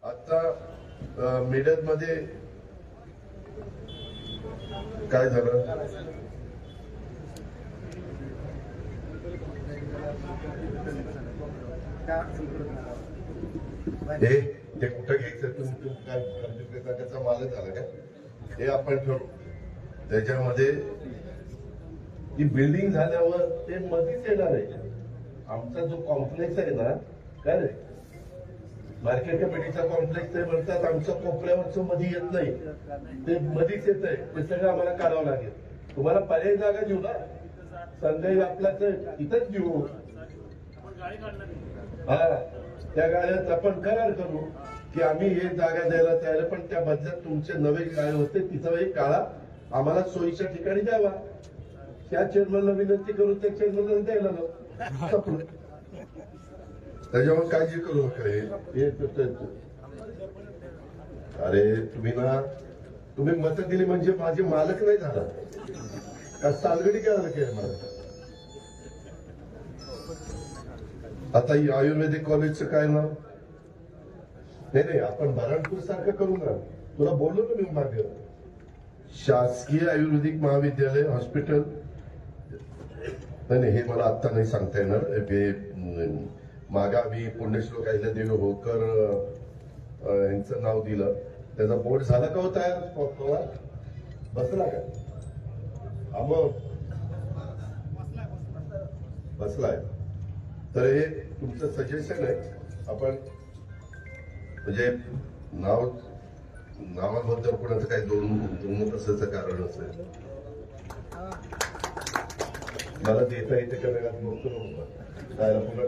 आता मीडियामध्ये काय झालं? ते कुठं घ्यायचं तुम्ही काय त्याचा मालक झाला का? हे आपण ठरवू. त्याच्यामध्ये ती बिल्डिंग झाल्यावर ते मध्येच येणार आहे. आमचा जो कॉम्प्लेक्स आहे ना, काय रे मार्केट कमिटीचा कॉम्प्लेक्स ते म्हणतात आमच्या कोपऱ्यावरचं मध्ये येत नाही, ते मध्येच येत आहे. ते सगळं आम्हाला काढावं लागेल. तुम्हाला पर्याय जागा देऊ ना, संजय आपल्याच इथंच घेऊ. हा, त्या गाड्यात आपण करार करू की आम्ही हे जागा द्यायला तयार, पण त्या बदल्यात तुमचे नवे गाळे होते तिचा एक काळा आम्हाला सोयीच्या ठिकाणी द्यावा. त्या चेअरमनला विनंती करू, त्या चेअरमनला द्यायला नको. त्याच्यावर काळजी करू नका. अरे तुम्ही मत दिली म्हणजे माझे मालक नाही झाला का? सालगडी काय झालं काय मला? आता आयुर्वेदिक कॉलेजचं काय नाव? नाही आपण बऱ्हाणपूर सारखं करू ना. तुला बोललो ना मी मागे, शासकीय आयुर्वेदिक महाविद्यालय हॉस्पिटल. नाही हे मला आता नाही सांगता येणार. मागा मी पुण्यश्लोक अहिल्यादेवी होळकर यांचं नाव दिलं. त्याचा बोर्ड झाला का हो तयार? बसला का? मग बसलाय. तर हे तुमचं सजेशन आहे. आपण म्हणजे नावाबद्दल कोणाचं काही दोन असायचं कारण असेल. मला देता येते का नाही बघतो त्याला पुन्हा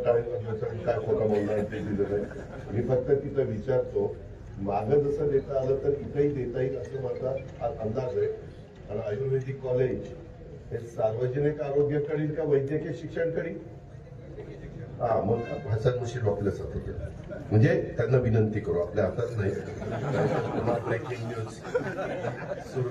काय खोटा बोलणार ते दिलं नाही. मी फक्त तिथं विचारतो, मागं जसं देता आलं तर इथंही देता येईल असं माझा अंदाज आहे. आणि आयुर्वेदिक कॉलेज हे सार्वजनिक आरोग्य करील का वैद्यकीय शिक्षण करील? हा, मग हसनमुशी डॉक्टर्स म्हणजे त्यांना विनंती करू, आपल्या हातात नाही. ब्रेकिंग न्यूज सुरू.